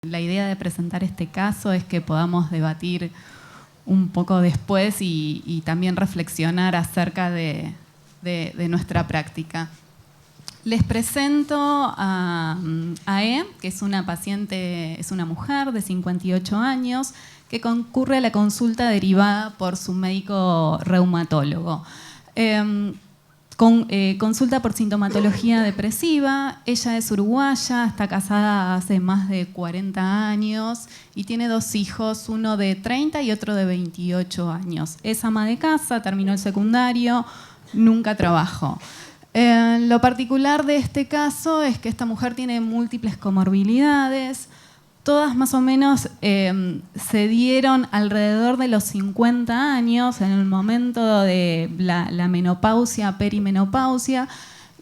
La idea de presentar este caso es que podamos debatir un poco después y también reflexionar acerca de nuestra práctica. Les presento a E, que es una paciente, es una mujer de 58 años que concurre a la consulta derivada por su médico reumatólogo. Consulta por sintomatología depresiva. Ella es uruguaya, está casada hace más de 40 años y tiene 2 hijos, uno de 30 y otro de 28 años. Es ama de casa, terminó el secundario, nunca trabajó. Lo particular de este caso es que esta mujer tiene múltiples comorbilidades, todas más o menos se dieron alrededor de los 50 años, en el momento de la menopausia, perimenopausia.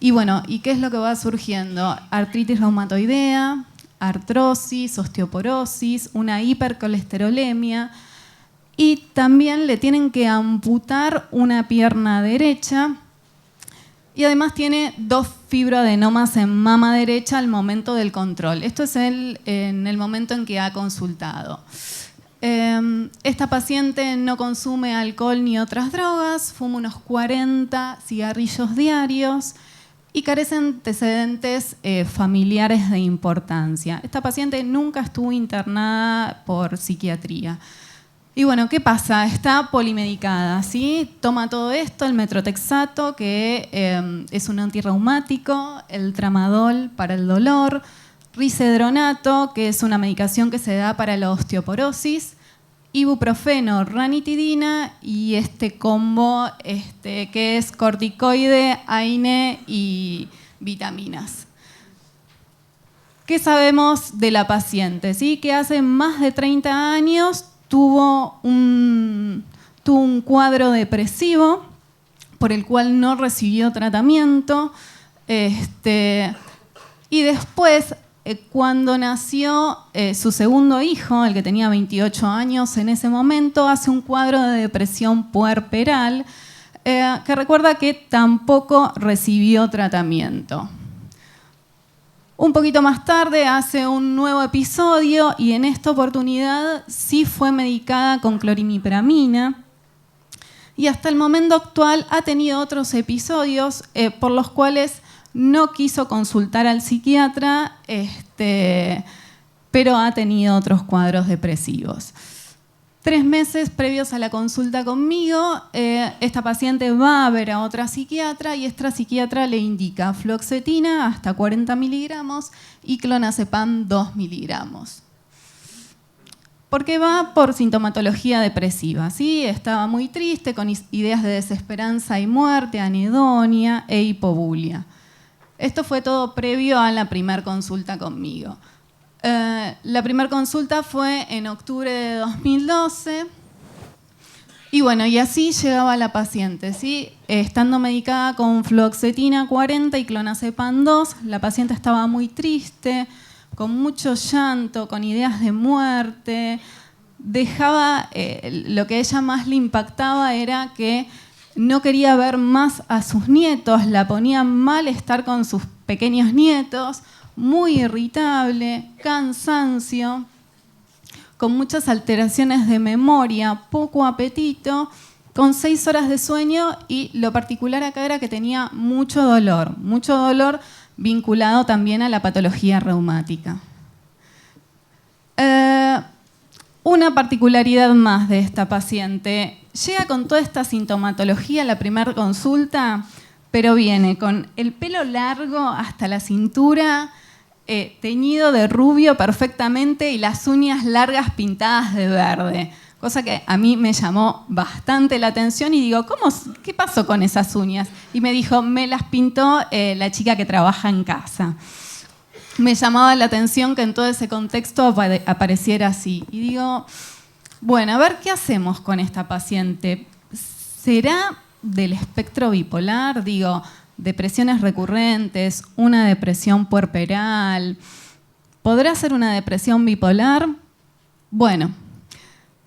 Y bueno, ¿y qué es lo que va surgiendo? Artritis reumatoidea, artrosis, osteoporosis, una hipercolesterolemia, y también le tienen que amputar una pierna derecha. Y además tiene 2 fibroadenomas en mama derecha al momento del control. Esto es en el momento en que ha consultado. Esta paciente no consume alcohol ni otras drogas, fuma unos 40 cigarrillos diarios y carece de antecedentes familiares de importancia. Esta paciente nunca estuvo internada por psiquiatría. Y bueno, ¿qué pasa? Está polimedicada, ¿sí? Toma todo esto, el metrotexato, que es un antirreumático, el tramadol para el dolor, risedronato, que es una medicación que se da para la osteoporosis, ibuprofeno, ranitidina y este combo que es corticoide, AINE y vitaminas. ¿Qué sabemos de la paciente? ¿Sí? Que hace más de 30 años tuvo un cuadro depresivo por el cual no recibió tratamiento. Y después, cuando nació su segundo hijo, el que tenía 28 años en ese momento, hace un cuadro de depresión puerperal que recuerda que tampoco recibió tratamiento. Un poquito más tarde hace un nuevo episodio y en esta oportunidad sí fue medicada con clorimipramina y hasta el momento actual ha tenido otros episodios por los cuales no quiso consultar al psiquiatra, pero ha tenido otros cuadros depresivos. 3 meses previos a la consulta conmigo, esta paciente va a ver a otra psiquiatra y esta psiquiatra le indica fluoxetina hasta 40 miligramos y clonazepam 2 miligramos. Porque va por sintomatología depresiva, ¿sí? Estaba muy triste, con ideas de desesperanza y muerte, anedonia e hipobulia. Esto fue todo previo a la primera consulta conmigo. La primera consulta fue en octubre de 2012 y bueno, y así llegaba la paciente, ¿sí? Estando medicada con fluoxetina 40 y clonazepam 2, la paciente estaba muy triste, con mucho llanto, con ideas de muerte. Dejaba, lo que a ella más le impactaba era que no quería ver más a sus nietos, la ponía mal estar con sus pequeños nietos, muy irritable, cansancio, con muchas alteraciones de memoria, poco apetito, con 6 horas de sueño y lo particular acá era que tenía mucho dolor vinculado también a la patología reumática. Una particularidad más de esta paciente, llega con toda esta sintomatología a la primera consulta, pero viene con el pelo largo hasta la cintura, teñido de rubio perfectamente y las uñas largas pintadas de verde. Cosa que a mí me llamó bastante la atención y digo, ¿qué pasó con esas uñas? Y me dijo, me las pintó la chica que trabaja en casa. Me llamaba la atención que en todo ese contexto apareciera así. Y digo, bueno, a ver qué hacemos con esta paciente. ¿Será del espectro bipolar? Digo, depresiones recurrentes, una depresión puerperal. ¿Podrá ser una depresión bipolar? Bueno,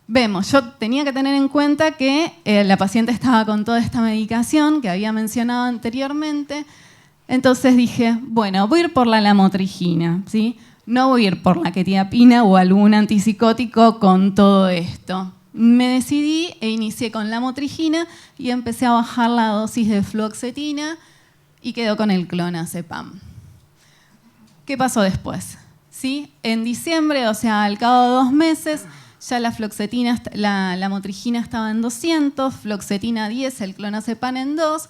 vemos, yo tenía que tener en cuenta que la paciente estaba con toda esta medicación que había mencionado anteriormente, entonces dije, bueno, voy a ir por la lamotrigina, ¿sí? no voy a ir por la quetiapina o algún antipsicótico con todo esto. Me decidí e inicié con la motrigina y empecé a bajar la dosis de fluoxetina y quedó con el clonazepam. ¿Qué pasó después? ¿Sí? En diciembre, o sea, al cabo de 2 meses, ya la motrigina estaba en 200, fluoxetina 10, el clonazepam en 2.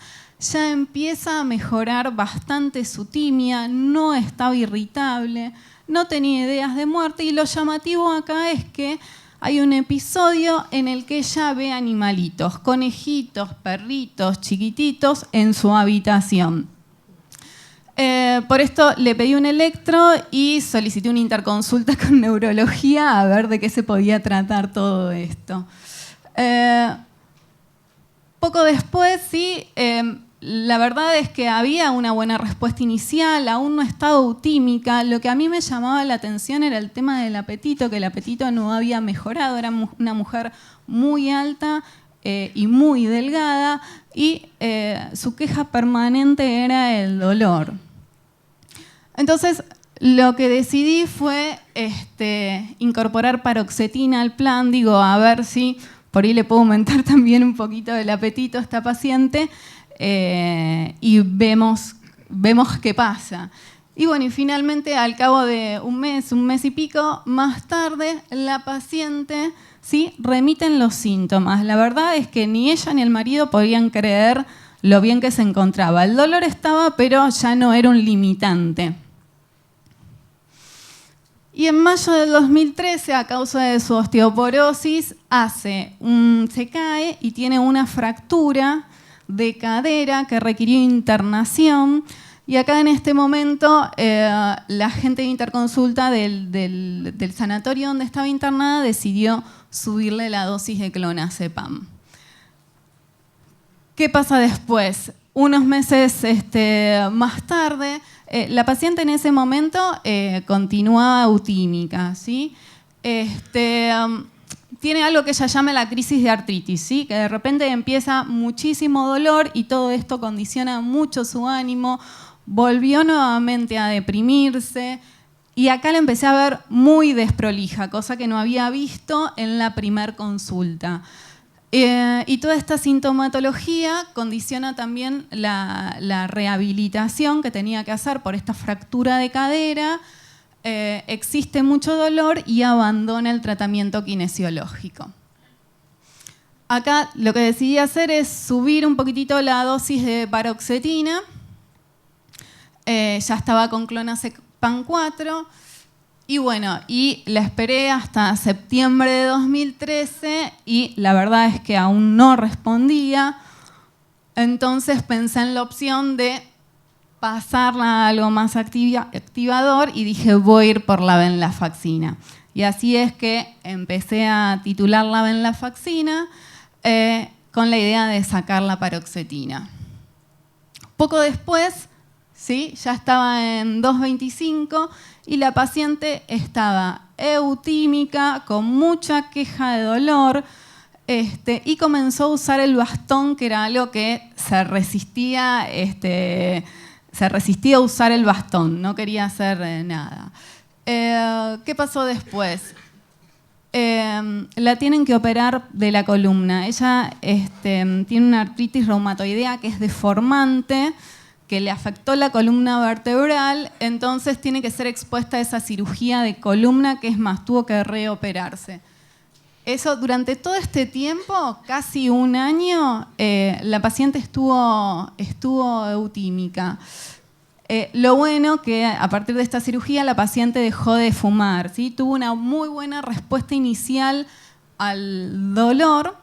Ya empieza a mejorar bastante su timia, no estaba irritable, no tenía ideas de muerte, y lo llamativo acá es que hay un episodio en el que ella ve animalitos, conejitos, perritos, chiquititos en su habitación. Por esto le pedí un electro y solicité una interconsulta con neurología a ver de qué se podía tratar todo esto. Poco después, sí, la verdad es que había una buena respuesta inicial, aún no estaba eutímica. Lo que a mí me llamaba la atención era el tema del apetito, que el apetito no había mejorado. Era una mujer muy alta y muy delgada, y su queja permanente era el dolor. Entonces, lo que decidí fue incorporar paroxetina al plan. Digo, a ver si por ahí le puedo aumentar también un poquito el apetito a esta paciente, y vemos qué pasa. Y bueno, y finalmente al cabo de un mes y pico más tarde, la paciente, ¿sí?, remiten los síntomas. La verdad es que ni ella ni el marido podían creer lo bien que se encontraba. El dolor estaba, pero ya no era un limitante. Y en mayo del 2013, a causa de su osteoporosis, se cae y tiene una fractura de cadera que requirió internación. Y acá en este momento la gente de interconsulta del sanatorio donde estaba internada decidió subirle la dosis de clonazepam. ¿Qué pasa después? Unos meses más tarde, la paciente en ese momento continuaba eutímica, ¿sí? Tiene algo que ella llama la crisis de artritis, ¿sí?, que de repente empieza muchísimo dolor y todo esto condiciona mucho su ánimo. Volvió nuevamente a deprimirse y acá la empecé a ver muy desprolija, cosa que no había visto en la primer consulta. Y toda esta sintomatología condiciona también la rehabilitación que tenía que hacer por esta fractura de cadera. Existe mucho dolor y abandona el tratamiento kinesiológico. Acá lo que decidí hacer es subir un poquitito la dosis de paroxetina. Ya estaba con clonazepam 4. Y bueno, y la esperé hasta septiembre de 2013 y la verdad es que aún no respondía. Entonces pensé en la opción de pasarla a algo más activador y dije, voy a ir por la venlafaxina. Y así es que empecé a titular la venlafaxina con la idea de sacar la paroxetina. Poco después, ¿sí?, ya estaba en 2.25 y la paciente estaba eutímica, con mucha queja de dolor, y comenzó a usar el bastón, que era algo que se resistía a usar el bastón, no quería hacer nada. ¿Qué pasó después? La tienen que operar de la columna. Ella tiene una artritis reumatoidea que es deformante, que le afectó la columna vertebral, entonces tiene que ser expuesta a esa cirugía de columna, que es más, tuvo que reoperarse. Eso, durante todo este tiempo, casi un año, la paciente estuvo eutímica. Lo bueno que a partir de esta cirugía la paciente dejó de fumar, ¿sí? Tuvo una muy buena respuesta inicial al dolor,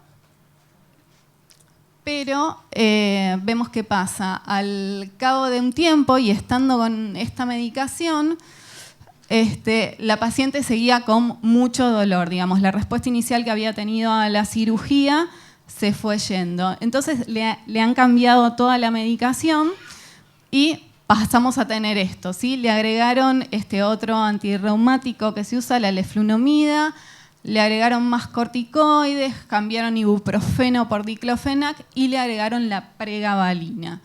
pero vemos qué pasa. Al cabo de un tiempo y estando con esta medicación, la paciente seguía con mucho dolor. Digamos, la respuesta inicial que había tenido a la cirugía se fue yendo. Entonces le han cambiado toda la medicación y pasamos a tener esto, ¿sí? Le agregaron otro antirreumático que se usa, la leflunomida. Le agregaron más corticoides, cambiaron ibuprofeno por diclofenac y le agregaron la pregabalina.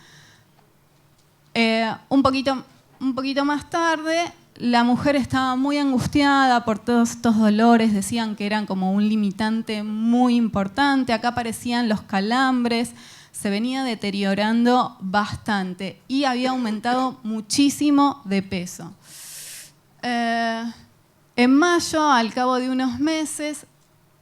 Un poquito más tarde la mujer estaba muy angustiada por todos estos dolores, decían que eran como un limitante muy importante. Acá aparecían los calambres, se venía deteriorando bastante y había aumentado muchísimo de peso. En mayo, al cabo de unos meses,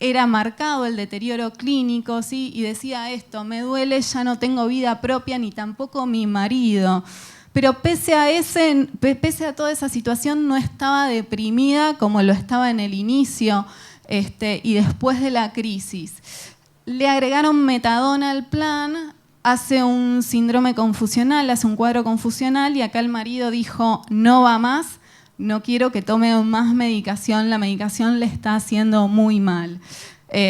era marcado el deterioro clínico, ¿sí? Y decía esto: me duele, ya no tengo vida propia ni tampoco mi marido. Pero pese a toda esa situación, no estaba deprimida como lo estaba en el inicio y después de la crisis. Le agregaron metadona al plan, hace un síndrome confusional, hace un cuadro confusional, y acá el marido dijo: no va más, no quiero que tome más medicación, la medicación le está haciendo muy mal.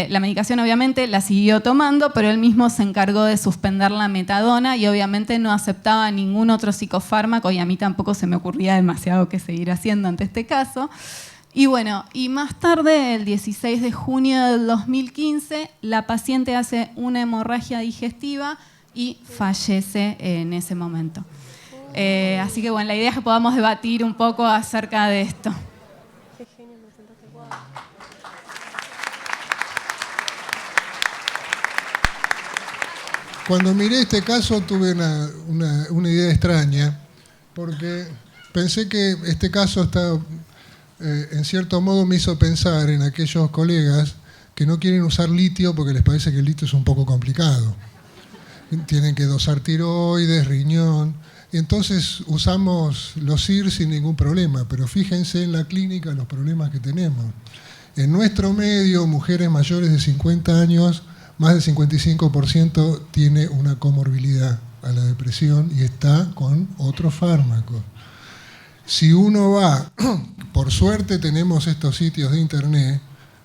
La medicación obviamente la siguió tomando, pero él mismo se encargó de suspender la metadona y obviamente no aceptaba ningún otro psicofármaco, y a mí tampoco se me ocurría demasiado qué seguir haciendo ante este caso. Y bueno, y más tarde, el 16 de junio del 2015, la paciente hace una hemorragia digestiva y fallece en ese momento. Así que bueno, la idea es que podamos debatir un poco acerca de esto. Cuando miré este caso tuve una idea extraña, porque pensé que este caso está, en cierto modo me hizo pensar en aquellos colegas que no quieren usar litio porque les parece que el litio es un poco complicado. Tienen que dosar tiroides, riñón, y entonces usamos los SIR sin ningún problema, pero fíjense en la clínica los problemas que tenemos. En nuestro medio, mujeres mayores de 50 años, más del 55% tiene una comorbilidad a la depresión y está con otros fármacos. Si uno va, por suerte tenemos estos sitios de internet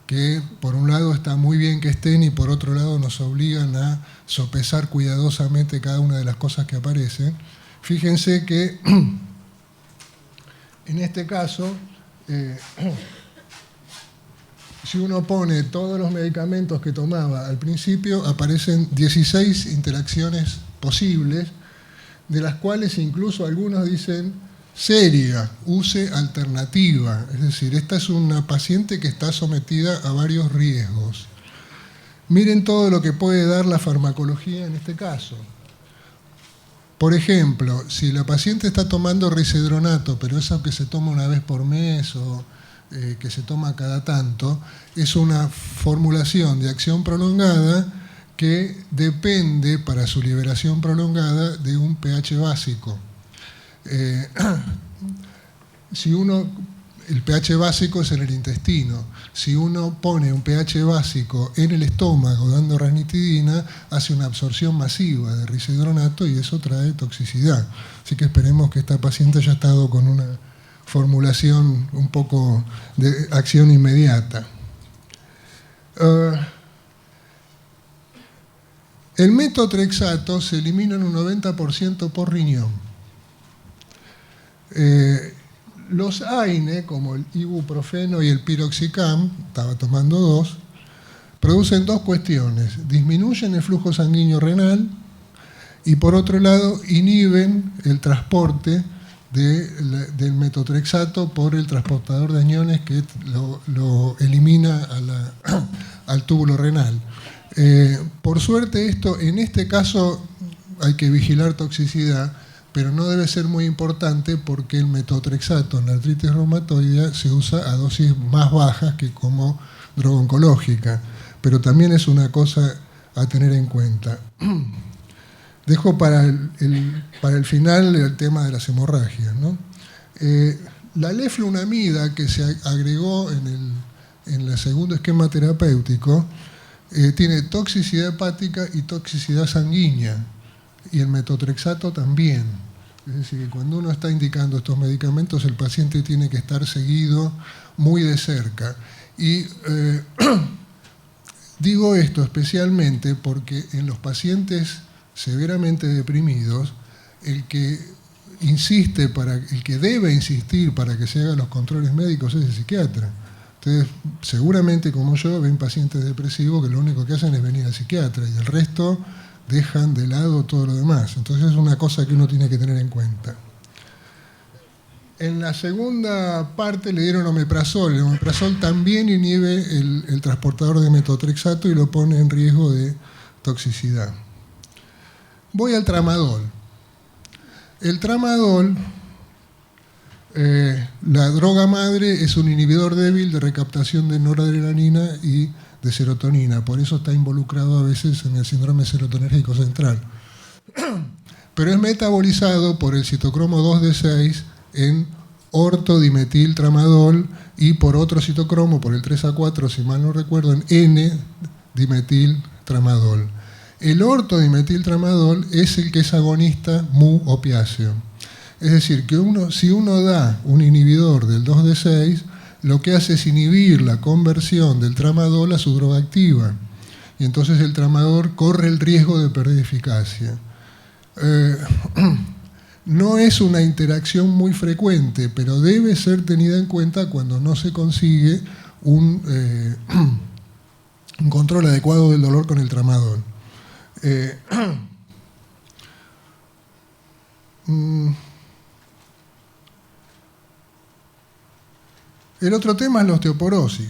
que por un lado está muy bien que estén y por otro lado nos obligan a sopesar cuidadosamente cada una de las cosas que aparecen. Fíjense que en este caso, si uno pone todos los medicamentos que tomaba al principio, aparecen 16 interacciones posibles, de las cuales incluso algunos dicen seria, use alternativa. Es decir, esta es una paciente que está sometida a varios riesgos. Miren todo lo que puede dar la farmacología en este caso. Por ejemplo, si la paciente está tomando risedronato, pero eso que se toma una vez por mes o que se toma cada tanto, es una formulación de acción prolongada que depende para su liberación prolongada de un pH básico. El pH básico es en el intestino. Si uno pone un pH básico en el estómago dando ranitidina, hace una absorción masiva de risedronato y eso trae toxicidad. Así que esperemos que esta paciente haya estado con una formulación un poco de acción inmediata. El metotrexato se elimina en un 90% por riñón. Los AINE, como el ibuprofeno y el piroxicam, estaba tomando dos, producen dos cuestiones: disminuyen el flujo sanguíneo renal y por otro lado inhiben el transporte del metotrexato por el transportador de aniones que lo elimina al túbulo renal. Por suerte en este caso hay que vigilar toxicidad, pero no debe ser muy importante porque el metotrexato en la artritis reumatoidea se usa a dosis más bajas que como droga oncológica, pero también es una cosa a tener en cuenta. Dejo para el final el tema de las hemorragias, ¿no? La leflunomida que se agregó en el segundo esquema terapéutico tiene toxicidad hepática y toxicidad sanguínea, y el metotrexato también. Es decir, que cuando uno está indicando estos medicamentos, el paciente tiene que estar seguido muy de cerca. Y digo esto especialmente porque en los pacientes severamente deprimidos, el que debe insistir para que se hagan los controles médicos es el psiquiatra. Ustedes seguramente, como yo, ven pacientes depresivos que lo único que hacen es venir al psiquiatra y el resto dejan de lado todo lo demás. Entonces es una cosa que uno tiene que tener en cuenta. En la segunda parte le dieron omeprazol. El omeprazol también inhibe el transportador de metotrexato y lo pone en riesgo de toxicidad. Voy al tramadol. El tramadol, la droga madre, es un inhibidor débil de recaptación de noradrenalina y de serotonina. Por eso está involucrado a veces en el síndrome serotonérgico central. Pero es metabolizado por el citocromo 2D6 en ortodimetiltramadol y por otro citocromo, por el 3A4, si mal no recuerdo, en N-dimetiltramadol. El ortodimetiltramadol es el que es agonista mu-opiáceo. Es decir, que si uno da un inhibidor del 2D6, lo que hace es inhibir la conversión del tramadol a su droga activa. Y entonces el tramadol corre el riesgo de perder eficacia. No es una interacción muy frecuente, pero debe ser tenida en cuenta cuando no se consigue un control adecuado del dolor con el tramadol. El otro tema es la osteoporosis.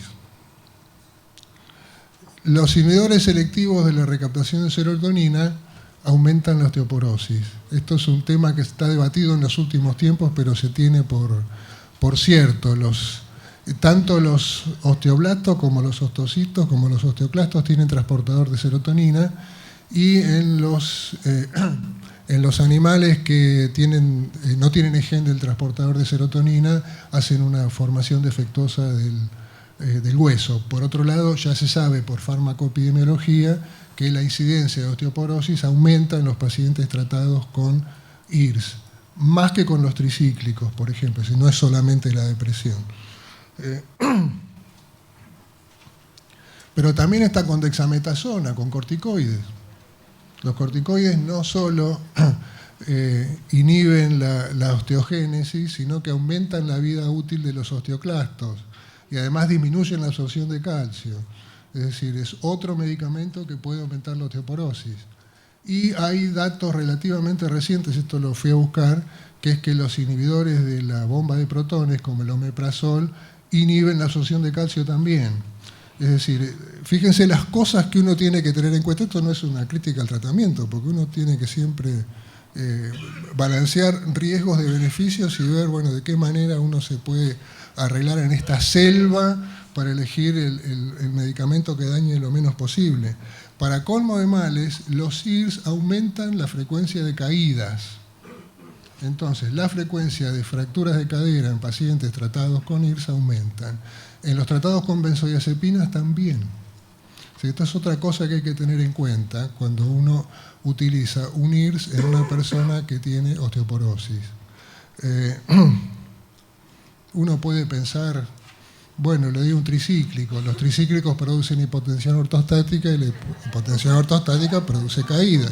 Los inhibidores selectivos de la recaptación de serotonina aumentan la osteoporosis. Esto es un tema que está debatido en los últimos tiempos, pero se tiene por cierto. Tanto los osteoblastos como los ostocitos, como los osteoclastos tienen transportador de serotonina, y en los animales que no tienen el gen del transportador de serotonina hacen una formación defectuosa del hueso. Por otro lado, ya se sabe por farmacoepidemiología que la incidencia de osteoporosis aumenta en los pacientes tratados con IRS, más que con los tricíclicos, por ejemplo, si no es solamente la depresión. Pero también está con dexametasona, con corticoides. Los corticoides no solo inhiben la osteogénesis, sino que aumentan la vida útil de los osteoclastos y además disminuyen la absorción de calcio. Es decir, es otro medicamento que puede aumentar la osteoporosis. Y hay datos relativamente recientes, esto lo fui a buscar, que es que los inhibidores de la bomba de protones, como el omeprazol, inhiben la absorción de calcio también. Es decir, fíjense las cosas que uno tiene que tener en cuenta. Esto no es una crítica al tratamiento, porque uno tiene que siempre balancear riesgos de beneficios y ver, bueno, de qué manera uno se puede arreglar en esta selva para elegir el medicamento que dañe lo menos posible. Para colmo de males, los IRS aumentan la frecuencia de caídas. Entonces, la frecuencia de fracturas de cadera en pacientes tratados con IRS aumentan. En los tratados con benzodiazepinas también. O sea, esta es otra cosa que hay que tener en cuenta cuando uno utiliza un IRS en una persona que tiene osteoporosis. Uno puede pensar, bueno, le doy un tricíclico. Los tricíclicos producen hipotensión ortostática y la hipotensión ortostática produce caída.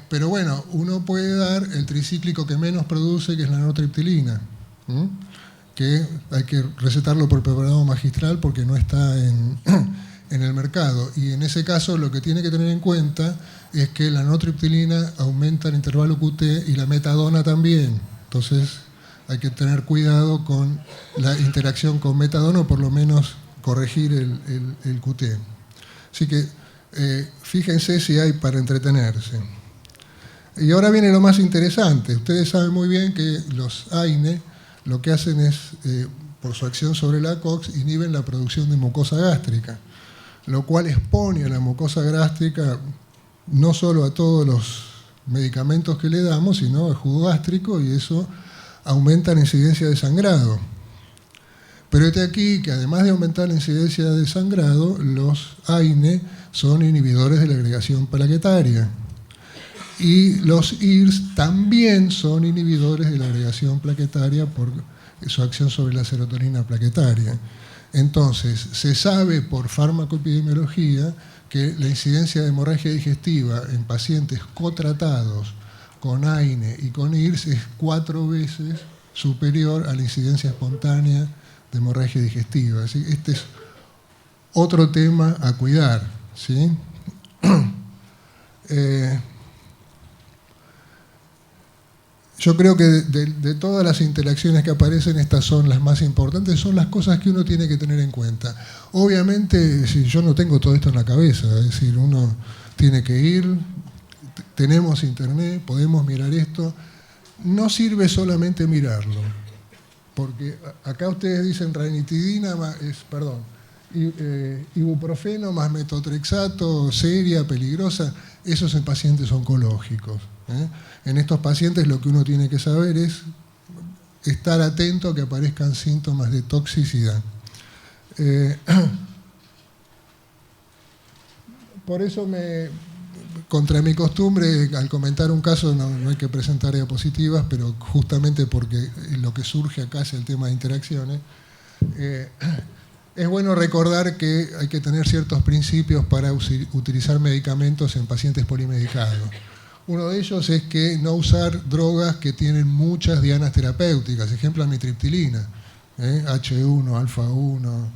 Pero bueno, uno puede dar el tricíclico que menos produce, que es la nortriptilina, que hay que recetarlo por preparado magistral porque no está en el mercado. Y en ese caso lo que tiene que tener en cuenta es que la nortriptilina aumenta el intervalo QT y la metadona también. Entonces hay que tener cuidado con la interacción con metadona o por lo menos corregir el QT. Así que fíjense si hay para entretenerse. Y ahora viene lo más interesante. Ustedes saben muy bien que los AINE lo que hacen es, por su acción sobre la COX, inhiben la producción de mucosa gástrica, lo cual expone a la mucosa gástrica no solo a todos los medicamentos que le damos, sino al jugo gástrico, y eso aumenta la incidencia de sangrado. Pero este aquí que además de aumentar la incidencia de sangrado, los AINE son inhibidores de la agregación plaquetaria. Y los IRS también son inhibidores de la agregación plaquetaria por su acción sobre la serotonina plaquetaria. Entonces, se sabe por farmacoepidemiología que la incidencia de hemorragia digestiva en pacientes cotratados con AINE y con IRS es 4 veces superior a la incidencia espontánea de hemorragia digestiva. ¿Sí? Este es otro tema a cuidar, ¿sí? Yo creo que de todas las interacciones que aparecen, estas son las más importantes, son las cosas que uno tiene que tener en cuenta. Obviamente, si yo no tengo todo esto en la cabeza, es decir, uno tiene que ir, tenemos internet, podemos mirar esto. No sirve solamente mirarlo, porque acá ustedes dicen ranitidina, ibuprofeno más metotrexato, seria, peligrosa, eso es en pacientes oncológicos. En estos pacientes lo que uno tiene que saber es estar atento a que aparezcan síntomas de toxicidad. Por eso, contra mi costumbre, al comentar un caso no hay que presentar diapositivas, pero justamente porque lo que surge acá es el tema de interacciones, es bueno recordar que hay que tener ciertos principios para utilizar medicamentos en pacientes polimedicados. Uno de ellos es que no usar drogas que tienen muchas dianas terapéuticas, ejemplo, amitriptilina, H1, alfa-1,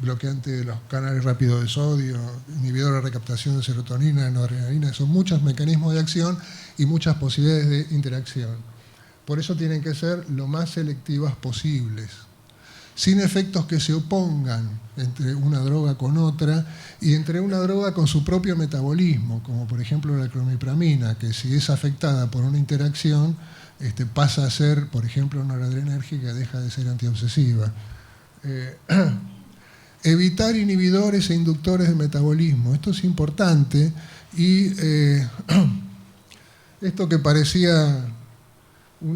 bloqueante de los canales rápidos de sodio, inhibidor de recaptación de serotonina, de noradrenalina, son muchos mecanismos de acción y muchas posibilidades de interacción. Por eso tienen que ser lo más selectivas posibles, sin efectos que se opongan entre una droga con otra y entre una droga con su propio metabolismo, como por ejemplo la clomipramina, que si es afectada por una interacción, pasa a ser, por ejemplo, noradrenérgica, deja de ser antiobsesiva. Evitar inhibidores e inductores de metabolismo, esto es importante, y esto que parecía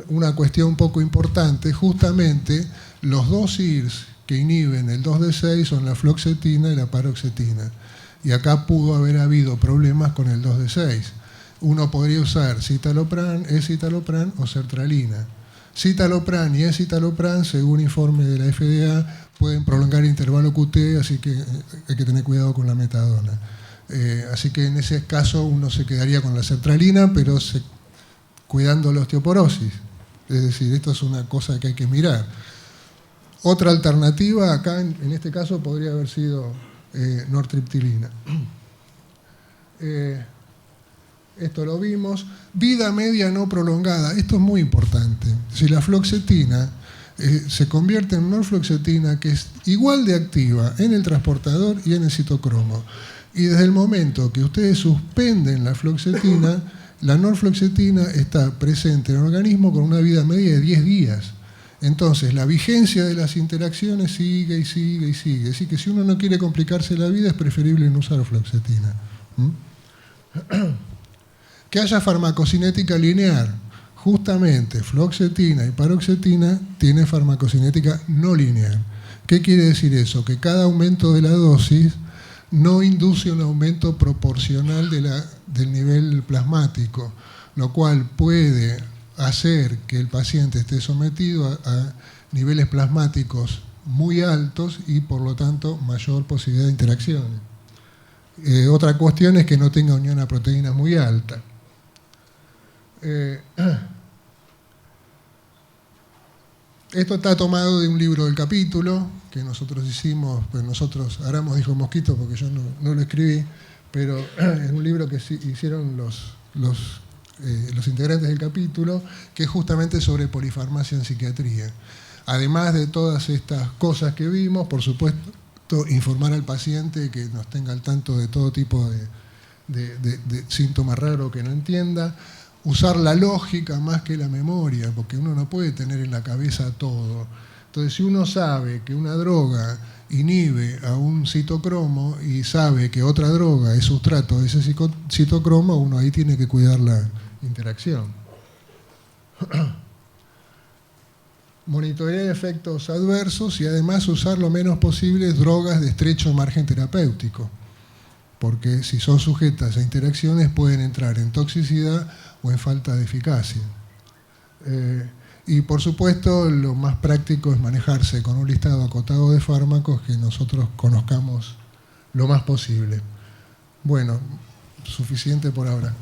una cuestión poco importante, justamente los dos IRS que inhiben el 2D6 son la fluoxetina y la paroxetina. Y acá pudo haber habido problemas con el 2D6. Uno podría usar citalopram, escitalopram o sertralina. Citalopram y escitalopram, según informe de la FDA, pueden prolongar el intervalo QT, así que hay que tener cuidado con la metadona. Así que en ese caso uno se quedaría con la sertralina, pero cuidando la osteoporosis. Es decir, esto es una cosa que hay que mirar. Otra alternativa acá, en este caso, podría haber sido nortriptilina. Esto lo vimos. Vida media no prolongada. Esto es muy importante. Si la fluoxetina se convierte en norfluoxetina, que es igual de activa en el transportador y en el citocromo. Y desde el momento que ustedes suspenden la fluoxetina, la norfluoxetina está presente en el organismo con una vida media de 10 días. Entonces, la vigencia de las interacciones sigue y sigue y sigue. Así que si uno no quiere complicarse la vida, es preferible no usar fluoxetina. Que haya farmacocinética lineal. Justamente, fluoxetina y paroxetina tienen farmacocinética no lineal. ¿Qué quiere decir eso? Que cada aumento de la dosis no induce un aumento proporcional del nivel plasmático, lo cual puede hacer que el paciente esté sometido a niveles plasmáticos muy altos y por lo tanto mayor posibilidad de interacciones. Otra cuestión es que no tenga unión a proteínas muy alta. Esto está tomado de un libro del capítulo que nosotros hicimos, pues nosotros, Aramos dijo Mosquito porque yo no lo escribí, pero es un libro que hicieron los integrantes del capítulo, que es justamente sobre polifarmacia en psiquiatría. Además de todas estas cosas que vimos, por supuesto, informar al paciente que nos tenga al tanto de todo tipo de síntomas raros que no entienda, usar la lógica más que la memoria, porque uno no puede tener en la cabeza todo. Entonces, si uno sabe que una droga inhibe a un citocromo y sabe que otra droga es sustrato de ese citocromo, uno ahí tiene que cuidar la interacción. Monitorear efectos adversos y además usar lo menos posible drogas de estrecho margen terapéutico, porque si son sujetas a interacciones pueden entrar en toxicidad o en falta de eficacia. Y por supuesto lo más práctico es manejarse con un listado acotado de fármacos que nosotros conozcamos lo más posible. Bueno, suficiente por ahora.